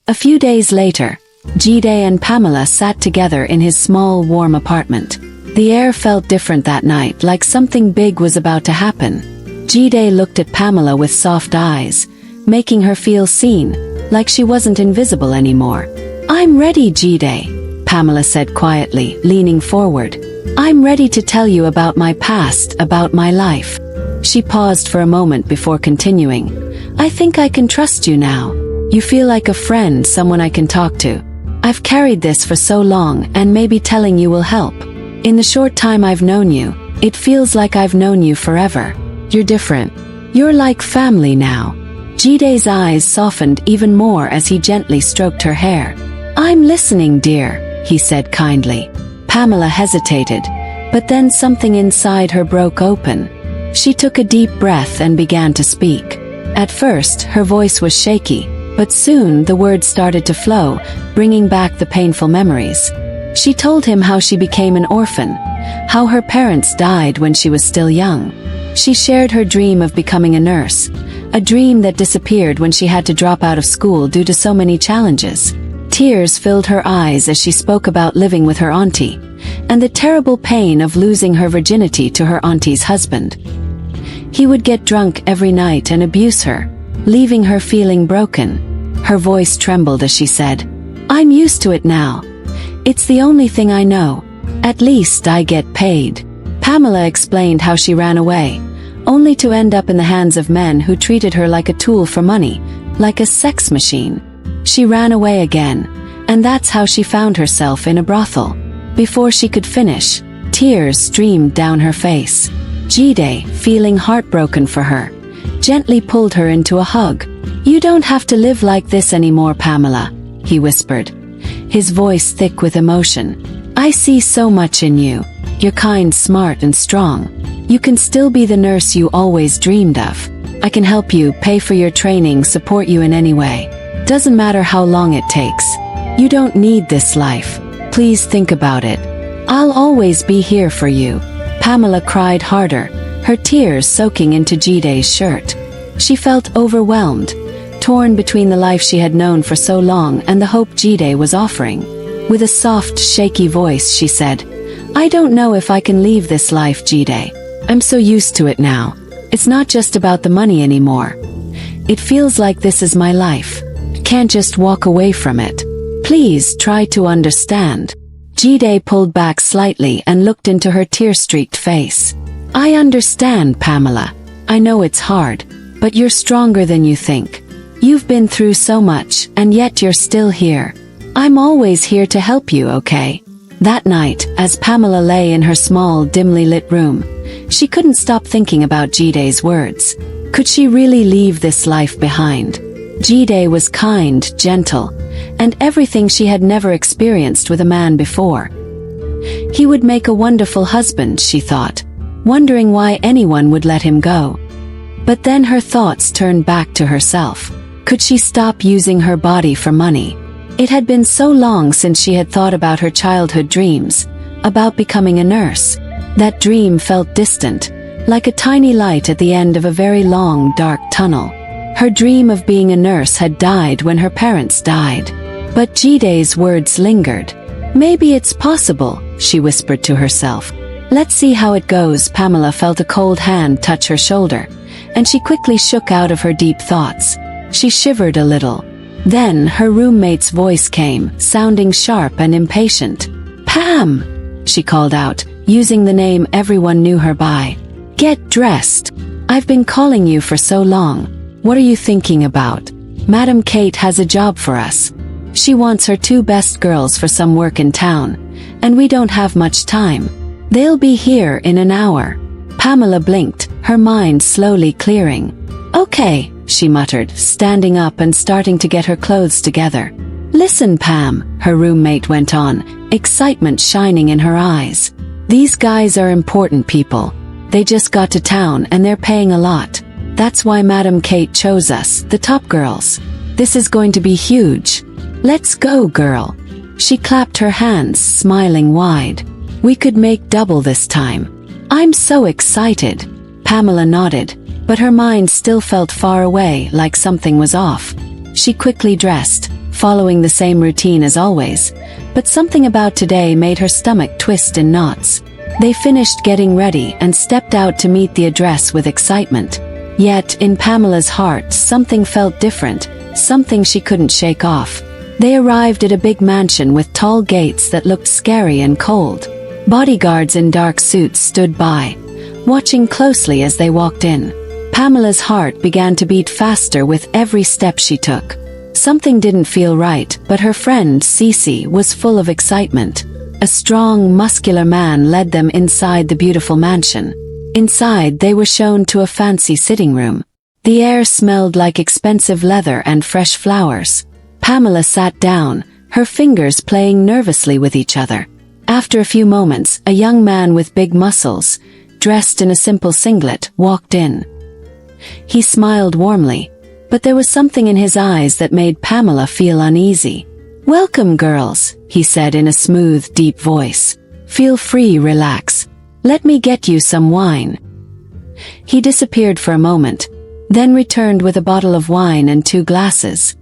A few days later, Jide and Pamela sat together in his small, warm apartment. The air felt different that night, like something big was about to happen. Jide looked at Pamela with soft eyes, making her feel seen, like she wasn't invisible anymore. "I'm ready, Jide," Pamela said quietly, leaning forward. "I'm ready to tell you about my past, about my life." She paused for a moment before continuing. "I think I can trust you now. You feel like a friend, someone I can talk to. I've carried this for so long, and maybe telling you will help. In the short time I've known you, it feels like I've known you forever. You're different. You're like family now." Jide's eyes softened even more as he gently stroked her hair. "I'm listening, dear," he said kindly. Pamela hesitated, but then something inside her broke open. She took a deep breath and began to speak. At first, her voice was shaky, but soon the words started to flow, bringing back the painful memories. She told him how she became an orphan, how her parents died when she was still young. She shared her dream of becoming a nurse, a dream that disappeared when she had to drop out of school due to so many challenges. Tears filled her eyes as she spoke about living with her auntie, and the terrible pain of losing her virginity to her auntie's husband. He would get drunk every night and abuse her, leaving her feeling broken. Her voice trembled as she said, "I'm used to it now. It's the only thing I know. At least I get paid." Pamela explained how she ran away, only to end up in the hands of men who treated her like a tool for money, like a sex machine. She ran away again, and that's how she found herself in a brothel. Before she could finish, tears streamed down her face. Jide, feeling heartbroken for her, gently pulled her into a hug. "You don't have to live like this anymore, Pamela," he whispered, his voice thick with emotion. "I see so much in you. You're kind, smart, and strong. You can still be the nurse you always dreamed of. I can help you, pay for your training, support you in any way. Doesn't matter how long it takes. You don't need this life. Please think about it. I'll always be here for you." Pamela cried harder, her tears soaking into Jide's shirt. She felt overwhelmed, torn between the life she had known for so long and the hope Jide was offering. With a soft, shaky voice, she said, "I don't know if I can leave this life, Jide. I'm so used to it now. It's not just about the money anymore. It feels like this is my life. Can't just walk away from it. Please try to understand." Jide pulled back slightly and looked into her tear-streaked face. "I understand, Pamela. I know it's hard, but you're stronger than you think. You've been through so much, and yet you're still here. I'm always here to help you, okay?" That night, as Pamela lay in her small, dimly lit room, she couldn't stop thinking about Jide's words. Could she really leave this life behind? Jide was kind, gentle, and everything she had never experienced with a man before. He would make a wonderful husband, she thought, wondering why anyone would let him go. But then her thoughts turned back to herself. Could she stop using her body for money? It had been so long since she had thought about her childhood dreams, about becoming a nurse. That dream felt distant, like a tiny light at the end of a very long, dark tunnel. Her dream of being a nurse had died when her parents died. But Jide's words lingered. "Maybe it's possible," she whispered to herself. "Let's see how it goes." Pamela felt a cold hand touch her shoulder, and she quickly shook out of her deep thoughts. She shivered a little. Then her roommate's voice came, sounding sharp and impatient. "Pam!" she called out, using the name everyone knew her by. "Get dressed. I've been calling you for so long. What are you thinking about? Madam Kate has a job for us. She wants her 2 best girls for some work in town, and we don't have much time. They'll be here in an hour." Pamela blinked, her mind slowly clearing. "Okay," she muttered, standing up and starting to get her clothes together. "Listen, Pam," her roommate went on, excitement shining in her eyes. "These guys are important people. They just got to town and they're paying a lot. That's why Madam Kate chose us, the top girls. This is going to be huge. Let's go, girl." She clapped her hands, smiling wide. "We could make double this time. I'm so excited." Pamela nodded, but her mind still felt far away, like something was off. She quickly dressed, following the same routine as always, but something about today made her stomach twist in knots. They finished getting ready and stepped out to meet the address with excitement. Yet, in Pamela's heart, something felt different, something she couldn't shake off. They arrived at a big mansion with tall gates that looked scary and cold. Bodyguards in dark suits stood by, watching closely as they walked in. Pamela's heart began to beat faster with every step she took. Something didn't feel right, but her friend Cece was full of excitement. A strong, muscular man led them inside the beautiful mansion. Inside, they were shown to a fancy sitting room. The air smelled like expensive leather and fresh flowers. Pamela sat down, her fingers playing nervously with each other. After a few moments, a young man with big muscles, dressed in a simple singlet, walked in. He smiled warmly, but there was something in his eyes that made Pamela feel uneasy. "Welcome, girls," he said in a smooth, deep voice. "Feel free, relax. Let me get you some wine." He disappeared for a moment, then returned with a bottle of wine and 2 glasses.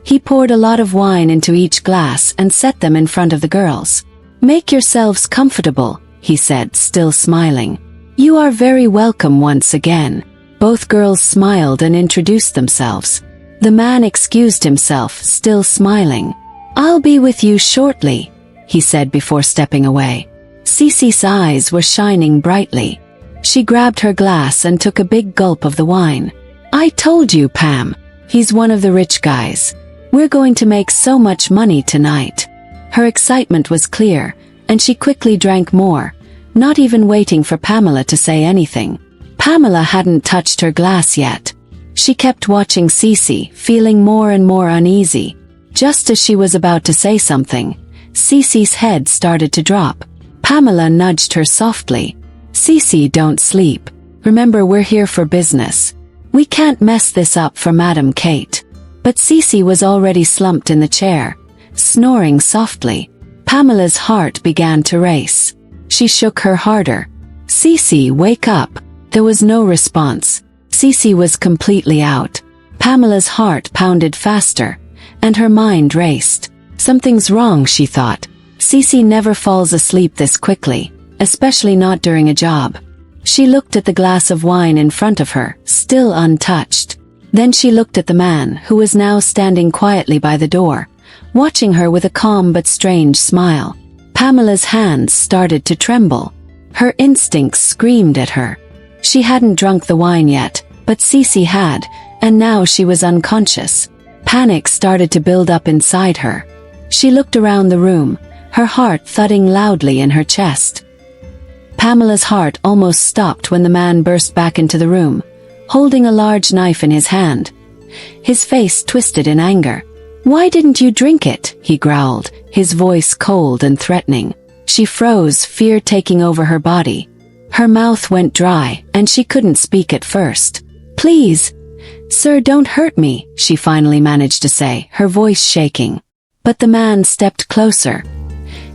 He poured a lot of wine into each glass and set them in front of the girls. "Make yourselves comfortable," he said, still smiling. "You are very welcome once again." Both girls smiled and introduced themselves. The man excused himself, still smiling. "I'll be with you shortly," he said before stepping away. Cece's eyes were shining brightly. She grabbed her glass and took a big gulp of the wine. "I told you, Pam. He's one of the rich guys. We're going to make so much money tonight." Her excitement was clear, and she quickly drank more, not even waiting for Pamela to say anything. Pamela hadn't touched her glass yet. She kept watching Cece, feeling more and more uneasy. Just as she was about to say something, Cece's head started to drop. Pamela nudged her softly. "Cece, don't sleep. Remember, we're here for business. We can't mess this up for Madam Kate." But Cece was already slumped in the chair, snoring softly. Pamela's heart began to race. She shook her harder. "Cece, wake up." There was no response. Cece was completely out. Pamela's heart pounded faster, and her mind raced. Something's wrong, she thought. Cece never falls asleep this quickly, especially not during a job. She looked at the glass of wine in front of her, still untouched. Then she looked at the man, who was now standing quietly by the door, watching her with a calm but strange smile. Pamela's hands started to tremble. Her instincts screamed at her. She hadn't drunk the wine yet, but Cece had, and now she was unconscious. Panic started to build up inside her. She looked around the room, her heart thudding loudly in her chest. Pamela's heart almost stopped when the man burst back into the room, holding a large knife in his hand. His face twisted in anger. "Why didn't you drink it?" he growled, his voice cold and threatening. She froze, fear taking over her body. Her mouth went dry, and she couldn't speak at first. "Please, sir, don't hurt me," she finally managed to say, her voice shaking. But the man stepped closer,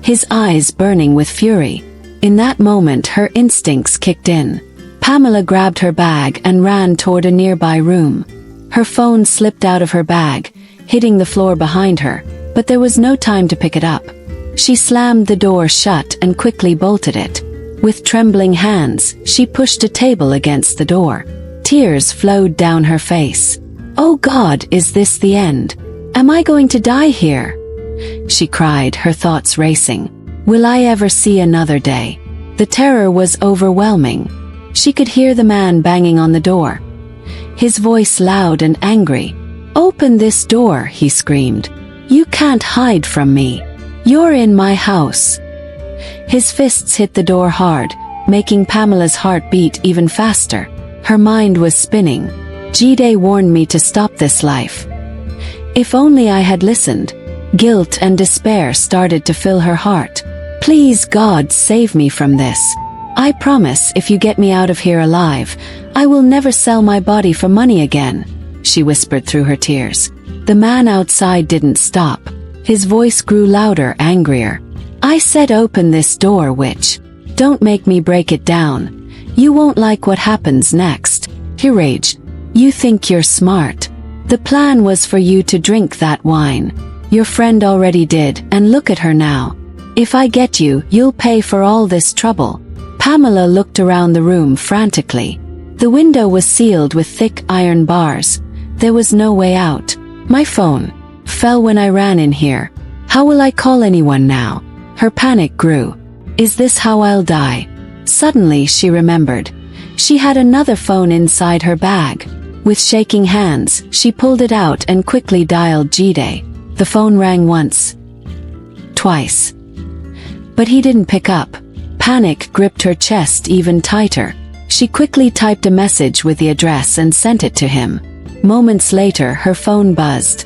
his eyes burning with fury. In that moment, her instincts kicked in. Pamela grabbed her bag and ran toward a nearby room. Her phone slipped out of her bag, hitting the floor behind her, but there was no time to pick it up. She slammed the door shut and quickly bolted it. With trembling hands, she pushed a table against the door. Tears flowed down her face. "Oh God, is this the end? Am I going to die here?" she cried, her thoughts racing. Will I ever see another day? The terror was overwhelming. She could hear the man banging on the door, his voice loud and angry. "Open this door," he screamed. "You can't hide from me. You're in my house." His fists hit the door hard, making Pamela's heart beat even faster. Her mind was spinning. Jide warned me to stop this life. If only I had listened. Guilt and despair started to fill her heart. "Please, God, save me from this. I promise, if you get me out of here alive, I will never sell my body for money again," she whispered through her tears. The man outside didn't stop. His voice grew louder, angrier. "I said open this door, witch. Don't make me break it down. You won't like what happens next," he raged. "You think you're smart. The plan was for you to drink that wine. Your friend already did, and look at her now. If I get you, you'll pay for all this trouble." Pamela looked around the room frantically. The window was sealed with thick iron bars. There was no way out. "My phone fell when I ran in here. How will I call anyone now?" Her panic grew. "Is this how I'll die?" Suddenly she remembered. She had another phone inside her bag. With shaking hands, she pulled it out and quickly dialed Jide. The phone rang once, twice. But he didn't pick up. Panic gripped her chest even tighter. She quickly typed a message with the address and sent it to him. Moments later, her phone buzzed.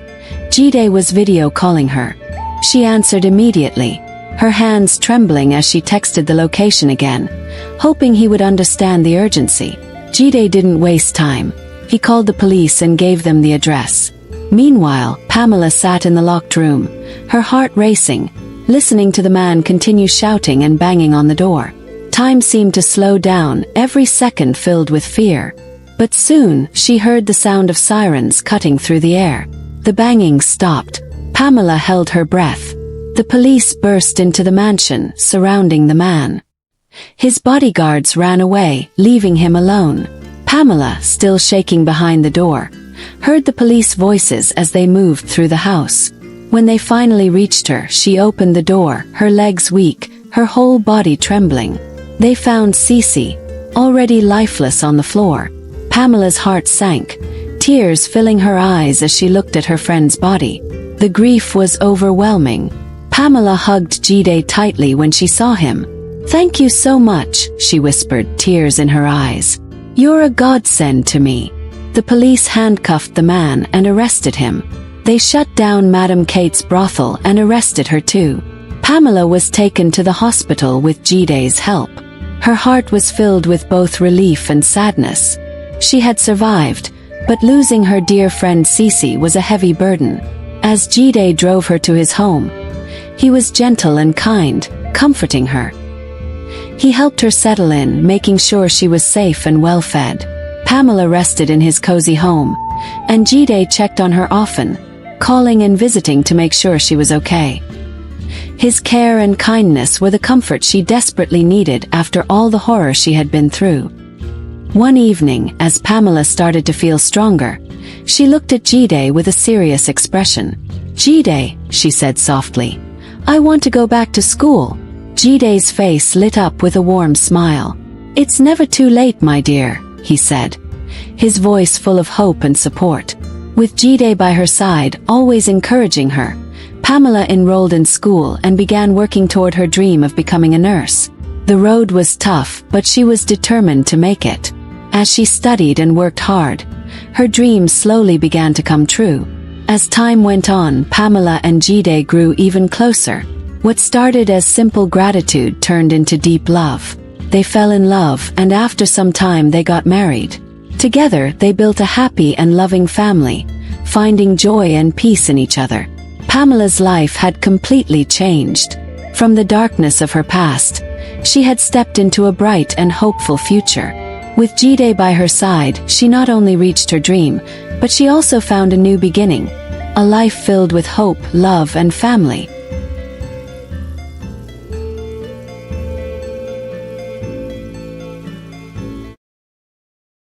Jide was video calling her. She answered immediately, her hands trembling as she texted the location again, hoping he would understand the urgency. Jide didn't waste time. He called the police and gave them the address. Meanwhile, Pamela sat in the locked room, her heart racing, listening to the man continue shouting and banging on the door. Time seemed to slow down, every second filled with fear. But soon, she heard the sound of sirens cutting through the air. The banging stopped. Pamela held her breath. The police burst into the mansion, surrounding the man. His bodyguards ran away, leaving him alone. Pamela, still shaking behind the door, heard the police voices as they moved through the house. When they finally reached her, she opened the door, her legs weak, her whole body trembling. They found Cece, already lifeless on the floor. Pamela's heart sank, tears filling her eyes as she looked at her friend's body. The grief was overwhelming. Pamela hugged Jide tightly when she saw him. "Thank you so much," she whispered, tears in her eyes. "You're a godsend to me." The police handcuffed the man and arrested him. They shut down Madam Kate's brothel and arrested her too. Pamela was taken to the hospital with Jide's help. Her heart was filled with both relief and sadness. She had survived, but losing her dear friend Cece was a heavy burden. As Jide drove her to his home, he was gentle and kind, comforting her. He helped her settle in, making sure she was safe and well-fed. Pamela rested in his cozy home, and Jide checked on her often, calling and visiting to make sure she was okay. His care and kindness were the comfort she desperately needed after all the horror she had been through. One evening, as Pamela started to feel stronger, she looked at Jide with a serious expression. "Jide," she said softly, "I want to go back to school." Jide's face lit up with a warm smile. "It's never too late, my dear," he said, his voice full of hope and support. With Jide by her side, always encouraging her, Pamela enrolled in school and began working toward her dream of becoming a nurse. The road was tough, but she was determined to make it. As she studied and worked hard, her dreams slowly began to come true. As time went on, Pamela and Jide grew even closer. What started as simple gratitude turned into deep love. They fell in love, and after some time they got married. Together, they built a happy and loving family, finding joy and peace in each other. Pamela's life had completely changed. From the darkness of her past, she had stepped into a bright and hopeful future. With Jide by her side, she not only reached her dream, but she also found a new beginning. A life filled with hope, love, and family.